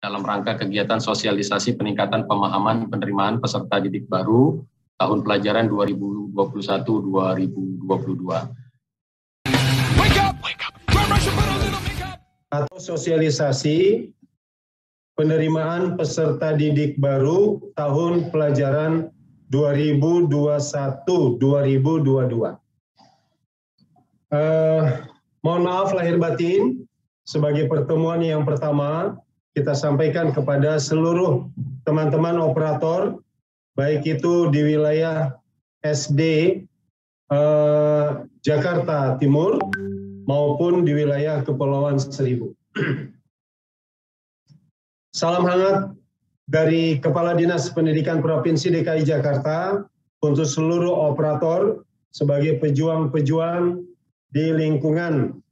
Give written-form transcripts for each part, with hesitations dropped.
dalam rangka kegiatan sosialisasi peningkatan pemahaman penerimaan peserta didik baru tahun pelajaran 2021-2022. Atau sosialisasi penerimaan peserta didik baru tahun pelajaran 2021-2022. Mohon maaf lahir batin, sebagai pertemuan yang pertama, kita sampaikan kepada seluruh teman-teman operator, baik itu di wilayah SD Jakarta Timur maupun di wilayah Kepulauan Seribu. Salam hangat dari Kepala Dinas Pendidikan Provinsi DKI Jakarta untuk seluruh operator sebagai pejuang-pejuang di lingkungan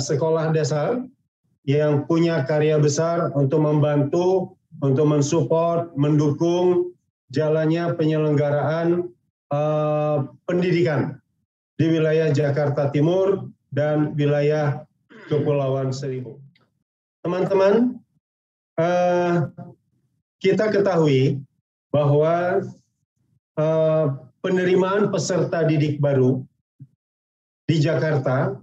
sekolah dasar yang punya karya besar untuk membantu, untuk mensupport, mendukung jalannya penyelenggaraan pendidikan di wilayah Jakarta Timur dan wilayah Kepulauan Seribu. Teman-teman, kita ketahui bahwa penerimaan peserta didik baru di Jakarta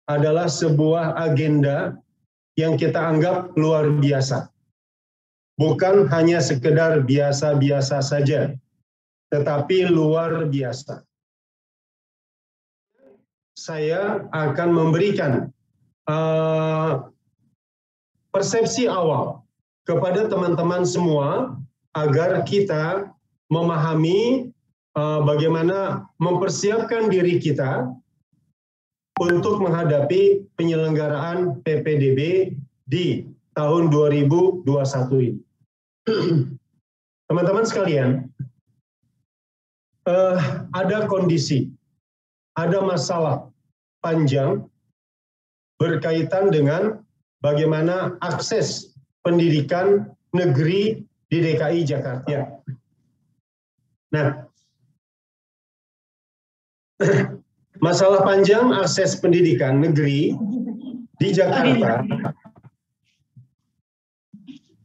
adalah sebuah agenda yang kita anggap luar biasa. Bukan hanya sekedar biasa-biasa saja, tetapi luar biasa. Saya akan memberikan persepsi awal kepada teman-teman semua agar kita memahami bagaimana mempersiapkan diri kita untuk menghadapi penyelenggaraan PPDB di tahun 2021 ini. Teman-teman sekalian, ada kondisi, ada masalah panjang berkaitan dengan bagaimana akses pendidikan negeri di DKI Jakarta. Nah, masalah panjang akses pendidikan negeri di Jakarta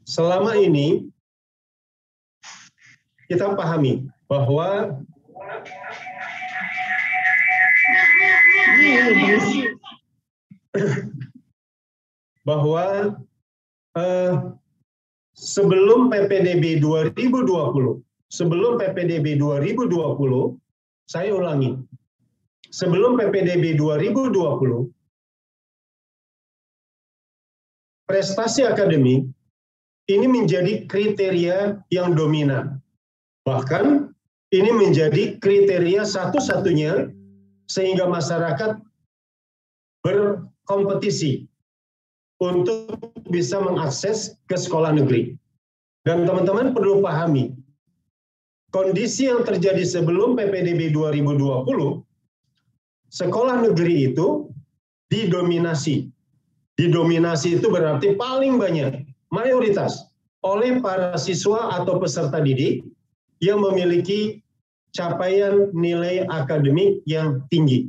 selama ini kita pahami bahwa sebelum PPDB 2020, saya ulangi, sebelum PPDB 2020, prestasi akademik ini menjadi kriteria yang dominan. Bahkan ini menjadi kriteria satu-satunya sehingga masyarakat berkompetisi untuk bisa mengakses ke sekolah negeri. Dan teman-teman perlu pahami, kondisi yang terjadi sebelum PPDB 2020, sekolah negeri itu didominasi. Didominasi itu berarti paling banyak, mayoritas, oleh para siswa atau peserta didik yang memiliki capaian nilai akademik yang tinggi.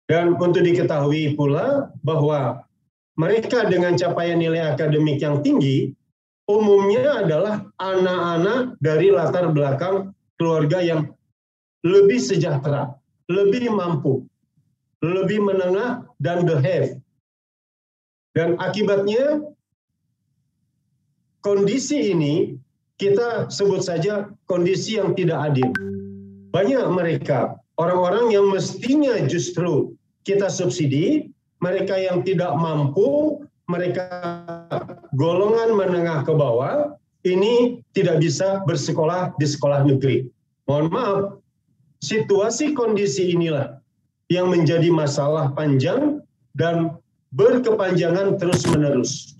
Dan untuk diketahui pula bahwa mereka dengan capaian nilai akademik yang tinggi, umumnya adalah anak-anak dari latar belakang keluarga yang lebih sejahtera, lebih mampu, lebih menengah, dan the have. Dan akibatnya, kondisi ini kita sebut saja kondisi yang tidak adil. Banyak mereka, orang-orang yang mestinya justru kita subsidi, mereka yang tidak mampu, mereka golongan menengah ke bawah, ini tidak bisa bersekolah di sekolah negeri. Mohon maaf, situasi kondisi inilah yang menjadi masalah panjang dan berkepanjangan terus-menerus.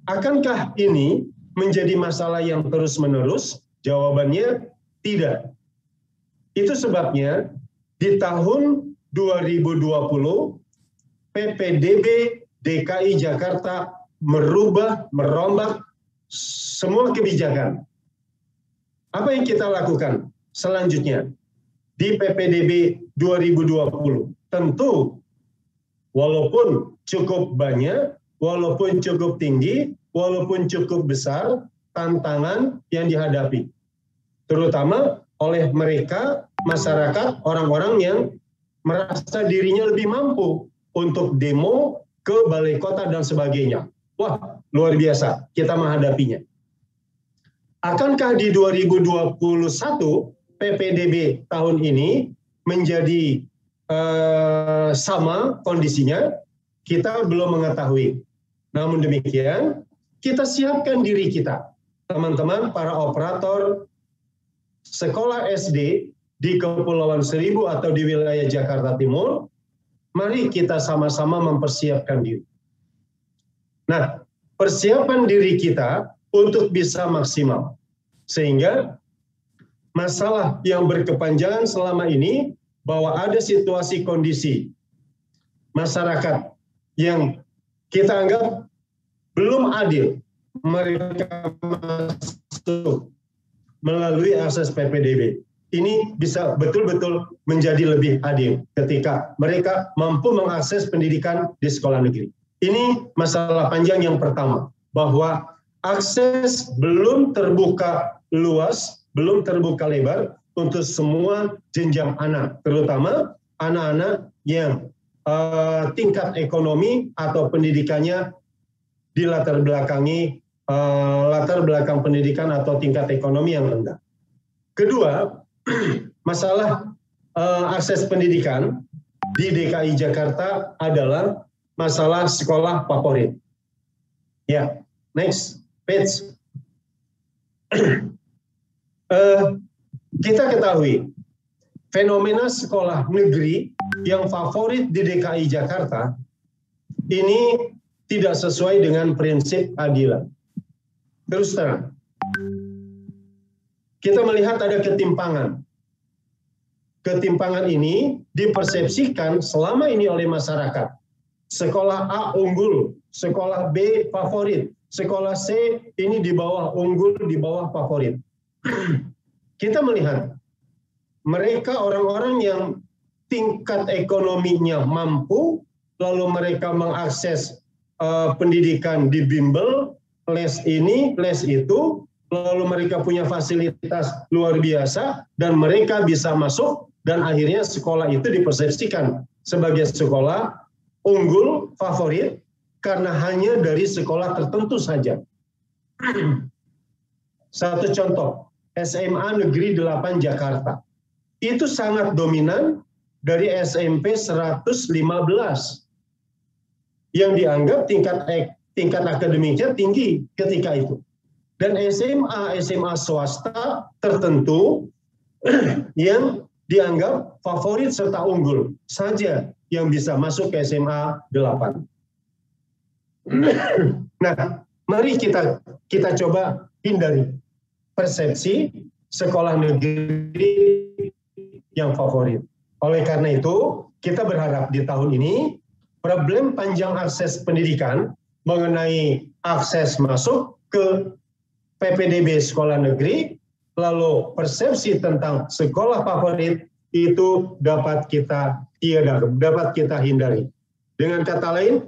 Akankah ini menjadi masalah yang terus-menerus? Jawabannya tidak. Itu sebabnya di tahun 2020 PPDB DKI Jakarta merombak semua kebijakan. Apa yang kita lakukan selanjutnya di PPDB 2020? Tentu walaupun cukup banyak, walaupun cukup tinggi, walaupun cukup besar, tantangan yang dihadapi. Terutama oleh mereka, masyarakat, orang-orang yang merasa dirinya lebih mampu untuk demo ke balai kota dan sebagainya. Wah, luar biasa kita menghadapinya. Akankah di 2021 PPDB tahun ini menjadi sama kondisinya? Kita belum mengetahui. Namun demikian, kita siapkan diri kita. Teman-teman, para operator sekolah SD di Kepulauan Seribu atau di wilayah Jakarta Timur, mari kita sama-sama mempersiapkan diri. Nah, persiapan diri kita untuk bisa maksimal. Sehingga masalah yang berkepanjangan selama ini, bahwa ada situasi kondisi masyarakat yang kita anggap belum adil, mereka masuk melalui akses PPDB. Ini bisa betul-betul menjadi lebih adil ketika mereka mampu mengakses pendidikan di sekolah negeri. Ini masalah panjang yang pertama, bahwa akses belum terbuka luas, belum terbuka lebar untuk semua jenjang anak, terutama anak-anak yang tingkat ekonomi atau pendidikannya dilatar belakangi latar belakang pendidikan atau tingkat ekonomi yang rendah. Kedua, masalah akses pendidikan di DKI Jakarta adalah masalah sekolah favorit. Ya, next page. Kita ketahui fenomena sekolah negeri yang favorit di DKI Jakarta ini tidak sesuai dengan prinsip keadilan. Terus terang, kita melihat ada ketimpangan. Ketimpangan ini dipersepsikan selama ini oleh masyarakat. Sekolah A unggul, sekolah B favorit, sekolah C ini di bawah unggul, di bawah favorit. Kita melihat mereka orang-orang yang tingkat ekonominya mampu, lalu mereka mengakses pendidikan di bimbel, les ini, les itu, lalu mereka punya fasilitas luar biasa, dan mereka bisa masuk, dan akhirnya sekolah itu dipersepsikan sebagai sekolah unggul, favorit, karena hanya dari sekolah tertentu saja. Satu contoh, SMA Negeri 8 Jakarta. Itu sangat dominan dari SMP 115 yang dianggap tingkat akademiknya tinggi ketika itu. Dan SMA swasta tertentu yang dianggap favorit serta unggul saja yang bisa masuk ke SMA 8. Nah, mari kita coba hindari persepsi sekolah negeri yang favorit. Oleh karena itu, kita berharap di tahun ini problem panjang akses pendidikan mengenai akses masuk ke PPDB sekolah negeri, lalu persepsi tentang sekolah favorit itu dapat kita hindari. Dengan kata lain,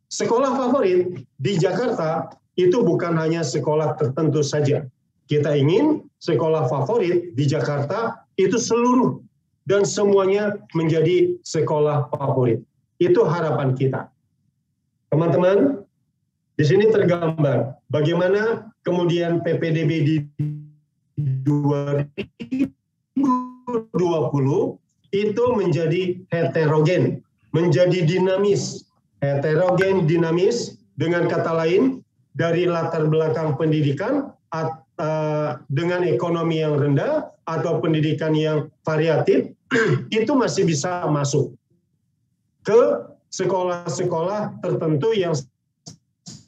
sekolah favorit di Jakarta itu bukan hanya sekolah tertentu saja. Kita ingin sekolah favorit di Jakarta itu seluruh dan semuanya menjadi sekolah favorit. Itu harapan kita. Teman-teman, di sini tergambar bagaimana kemudian PPDB di 2020 itu menjadi heterogen, menjadi dinamis. Heterogen, dinamis, dengan kata lain, dari latar belakang pendidikan, dengan ekonomi yang rendah, atau pendidikan yang variatif, itu masih bisa masuk ke sekolah-sekolah tertentu yang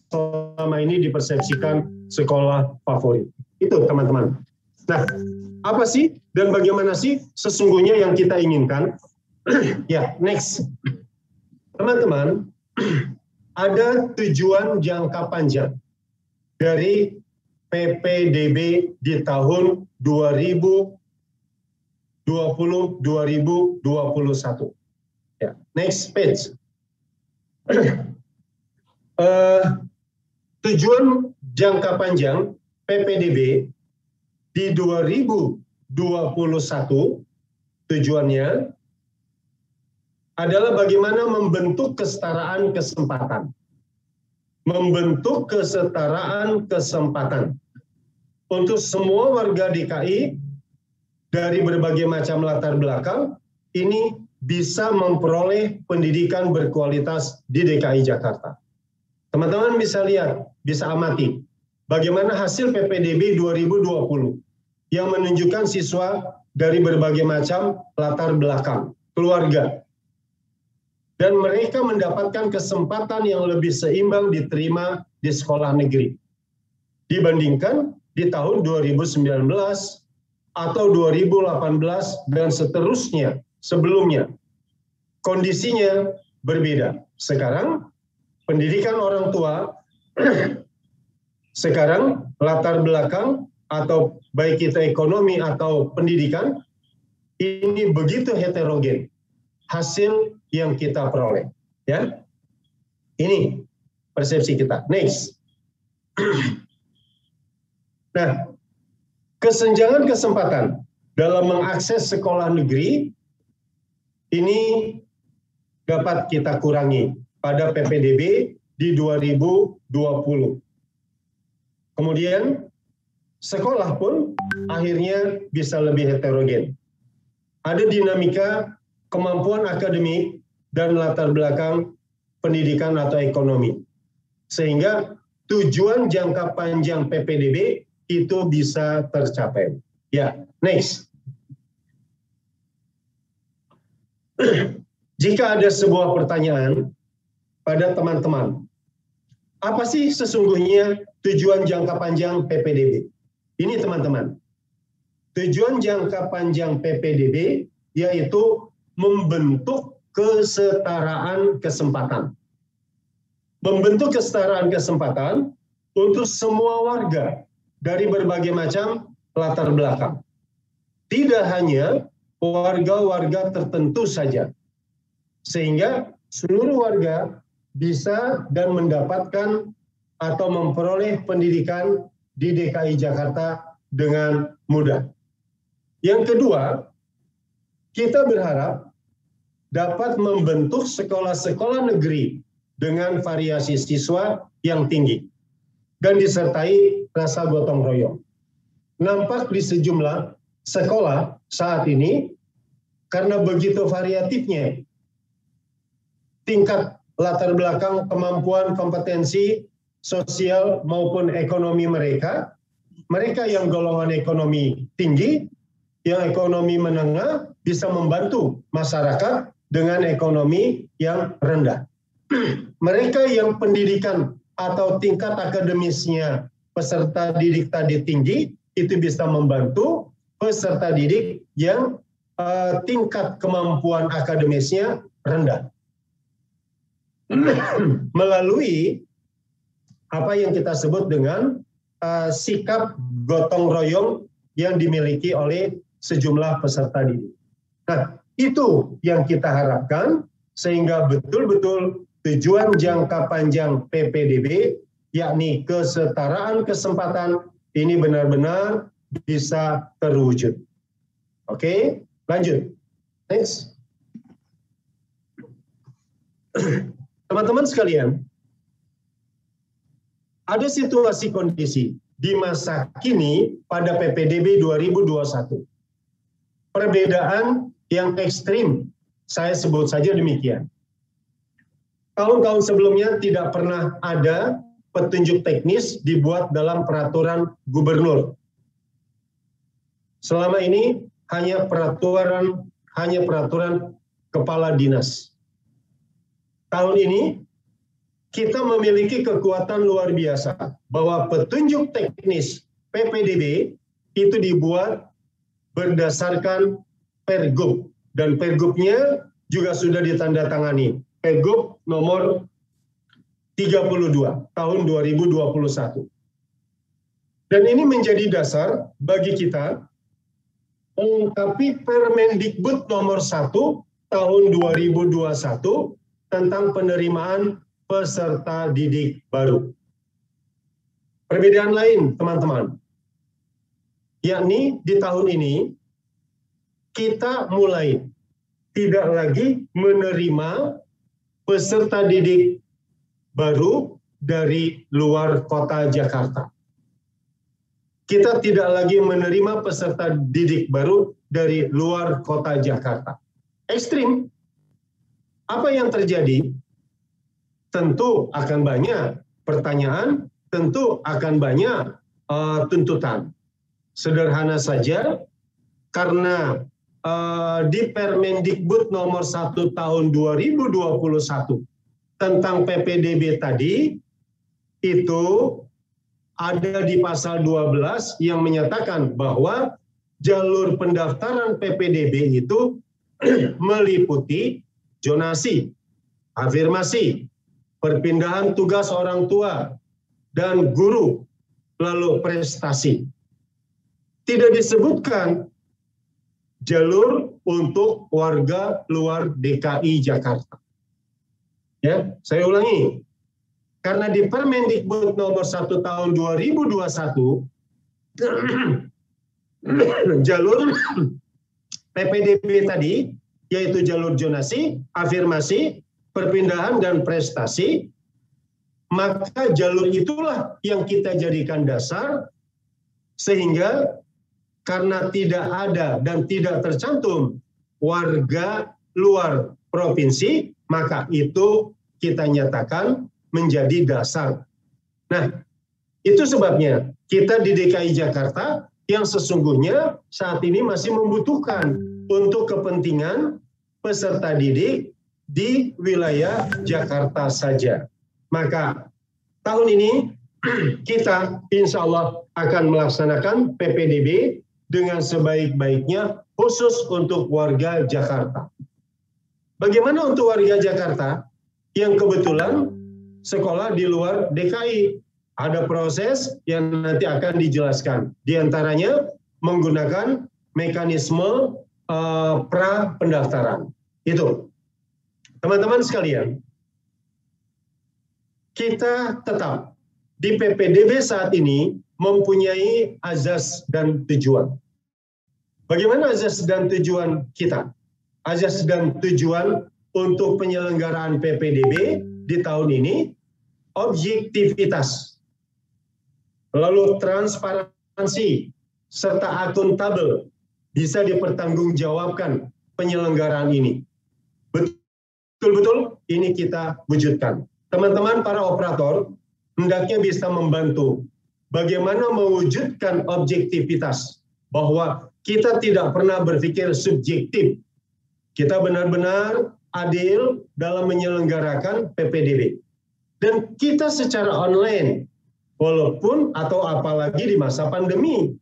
selama ini dipersepsikan sekolah favorit. Itu teman-teman. Nah, apa sih dan bagaimana sih sesungguhnya yang kita inginkan? Ya, next. Teman-teman, ada tujuan jangka panjang dari PPDB di tahun 2020-2021. Ya, next page. Tujuan jangka panjang PPDB di 2021 tujuannya adalah bagaimana membentuk kesetaraan kesempatan. Membentuk kesetaraan kesempatan untuk semua warga DKI dari berbagai macam latar belakang ini bisa memperoleh pendidikan berkualitas di DKI Jakarta. Teman-teman bisa lihat, bisa amati bagaimana hasil PPDB 2020 yang menunjukkan siswa dari berbagai macam latar belakang, keluarga. Dan mereka mendapatkan kesempatan yang lebih seimbang diterima di sekolah negeri. Dibandingkan di tahun 2019 atau 2018 dan seterusnya sebelumnya. Kondisinya berbeda. Sekarang pendidikan orang tua, sekarang latar belakang atau baik itu ekonomi atau pendidikan, ini begitu heterogen hasil yang kita peroleh. Ya, ini persepsi kita. Next. Nah, kesenjangan kesempatan dalam mengakses sekolah negeri ini dapat kita kurangi pada PPDB di 2020. Kemudian sekolah pun akhirnya bisa lebih heterogen. Ada dinamika kemampuan akademik dan latar belakang pendidikan atau ekonomi. Sehingga tujuan jangka panjang PPDB itu bisa tercapai. Ya, next. Jika ada sebuah pertanyaan pada teman-teman, apa sih sesungguhnya tujuan jangka panjang PPDB? Ini teman-teman, tujuan jangka panjang PPDB yaitu membentuk kesetaraan kesempatan. Membentuk kesetaraan kesempatan untuk semua warga dari berbagai macam latar belakang. Tidak hanya warga-warga tertentu saja. Sehingga seluruh warga bisa dan mendapatkan atau memperoleh pendidikan di DKI Jakarta dengan mudah. Yang kedua, kita berharap dapat membentuk sekolah-sekolah negeri dengan variasi siswa yang tinggi dan disertai rasa gotong royong. Nampak di sejumlah sekolah saat ini karena begitu variatifnya tingkat latar belakang, kemampuan, kompetensi sosial maupun ekonomi mereka, mereka yang golongan ekonomi tinggi, yang ekonomi menengah bisa membantu masyarakat dengan ekonomi yang rendah. Mereka yang pendidikan atau tingkat akademisnya peserta didik tadi tinggi, itu bisa membantu peserta didik yang tingkat kemampuan akademisnya rendah. Melalui apa yang kita sebut dengan sikap gotong royong yang dimiliki oleh sejumlah peserta didik. Nah, itu yang kita harapkan sehingga betul-betul tujuan jangka panjang PPDB yakni kesetaraan kesempatan ini benar-benar bisa terwujud. Oke, lanjut. Next. Teman-teman sekalian, ada situasi kondisi di masa kini pada PPDB 2021. Perbedaan yang ekstrim, saya sebut saja demikian. Tahun-tahun sebelumnya tidak pernah ada petunjuk teknis dibuat dalam peraturan gubernur. Selama ini hanya peraturan kepala dinas. Tahun ini kita memiliki kekuatan luar biasa bahwa petunjuk teknis PPDB itu dibuat berdasarkan Pergub dan Pergubnya juga sudah ditandatangani. Pergub nomor 32 tahun 2021. Dan ini menjadi dasar bagi kita melengkapi Permendikbud nomor 1 tahun 2021 tentang penerimaan peserta didik baru. Perbedaan lain, teman-teman, yakni di tahun ini kita mulai tidak lagi menerima peserta didik baru dari luar kota Jakarta. Kita tidak lagi menerima peserta didik baru dari luar kota Jakarta. Ekstrim. Apa yang terjadi? Tentu akan banyak pertanyaan, tentu akan banyak tuntutan. Sederhana saja, karena di Permendikbud nomor 1 tahun 2021 tentang PPDB tadi, itu ada di pasal 12 yang menyatakan bahwa jalur pendaftaran PPDB itu meliputi zonasi, afirmasi, perpindahan tugas orang tua dan guru, lalu prestasi. Tidak disebutkan jalur untuk warga luar DKI Jakarta. Ya, saya ulangi. Karena di Permendikbud nomor 1 tahun 2021 jalur PPDB tadi, yaitu jalur zonasi, afirmasi, perpindahan dan prestasi, maka jalur itulah yang kita jadikan dasar, sehingga karena tidak ada dan tidak tercantum warga luar provinsi, maka itu kita nyatakan menjadi dasar. Nah, itu sebabnya kita di DKI Jakarta yang sesungguhnya saat ini masih membutuhkan untuk kepentingan peserta didik di wilayah Jakarta saja. Maka tahun ini kita insya Allah akan melaksanakan PPDB dengan sebaik-baiknya khusus untuk warga Jakarta. Bagaimana untuk warga Jakarta yang kebetulan sekolah di luar DKI? Ada proses yang nanti akan dijelaskan. Di antaranya menggunakan mekanisme pra pendaftaran. Itu. Teman-teman sekalian, kita tetap di PPDB saat ini mempunyai azas dan tujuan. Bagaimana azas dan tujuan kita? Azas dan tujuan untuk penyelenggaraan PPDB di tahun ini, objektivitas, lalu transparansi, serta akuntabel, bisa dipertanggungjawabkan penyelenggaraan ini. Betul-betul ini kita wujudkan. Teman-teman para operator hendaknya bisa membantu bagaimana mewujudkan objektivitas, bahwa kita tidak pernah berpikir subjektif. Kita benar-benar adil dalam menyelenggarakan PPDB. Dan kita secara online, walaupun atau apalagi di masa pandemi,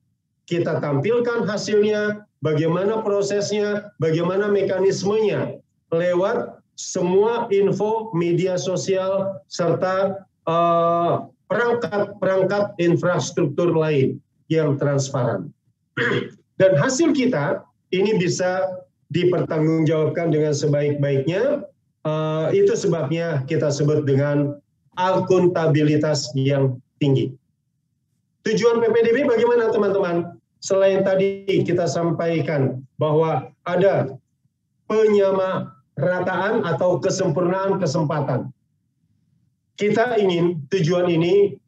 kita tampilkan hasilnya, bagaimana prosesnya, bagaimana mekanismenya, lewat semua info media sosial serta perangkat-perangkat infrastruktur lain yang transparan. Dan hasil kita ini bisa dipertanggungjawabkan dengan sebaik-baiknya. Itu sebabnya kita sebut dengan akuntabilitas yang tinggi. Tujuan PPDB bagaimana teman-teman? Selain tadi kita sampaikan bahwa ada penyamarataan atau kesempurnaan kesempatan. Kita ingin tujuan ini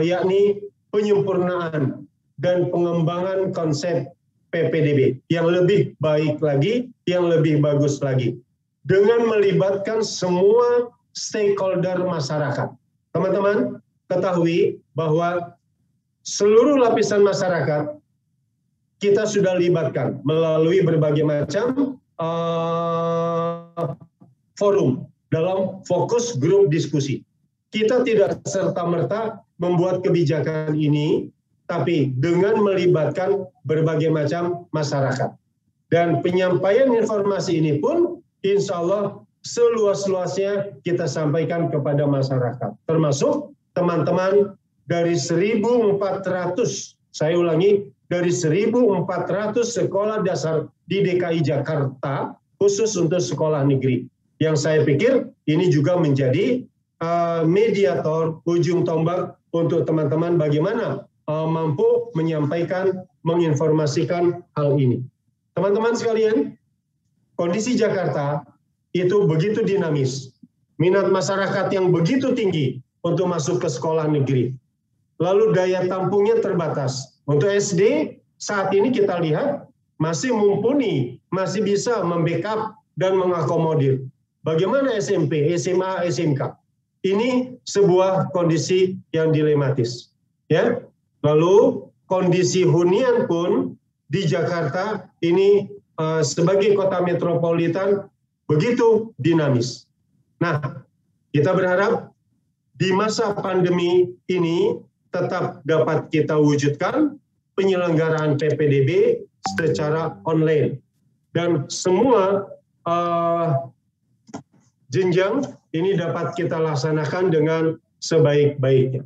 yakni penyempurnaan dan pengembangan konsep PPDB yang lebih baik lagi, yang lebih bagus lagi, dengan melibatkan semua stakeholder masyarakat. Teman-teman ketahui bahwa seluruh lapisan masyarakat kita sudah libatkan melalui berbagai macam forum dalam fokus grup diskusi. Kita tidak serta-merta membuat kebijakan ini, tapi dengan melibatkan berbagai macam masyarakat. Dan penyampaian informasi ini pun insya Allah seluas-luasnya kita sampaikan kepada masyarakat. Termasuk teman-teman dari 1.400, saya ulangi, dari 1.400 sekolah dasar di DKI Jakarta, khusus untuk sekolah negeri. Yang saya pikir ini juga menjadi mediator, ujung tombak untuk teman-teman bagaimana mampu menyampaikan, menginformasikan hal ini. Teman-teman sekalian, kondisi Jakarta itu begitu dinamis. Minat masyarakat yang begitu tinggi untuk masuk ke sekolah negeri. Lalu daya tampungnya terbatas. Untuk SD, saat ini kita lihat masih mumpuni, masih bisa membackup dan mengakomodir. Bagaimana SMP, SMA, SMK? Ini sebuah kondisi yang dilematis. Ya. Lalu kondisi hunian pun di Jakarta ini sebagai kota metropolitan begitu dinamis. Nah, kita berharap di masa pandemi ini tetap dapat kita wujudkan penyelenggaraan PPDB secara online. Dan semua jenjang ini dapat kita laksanakan dengan sebaik-baiknya.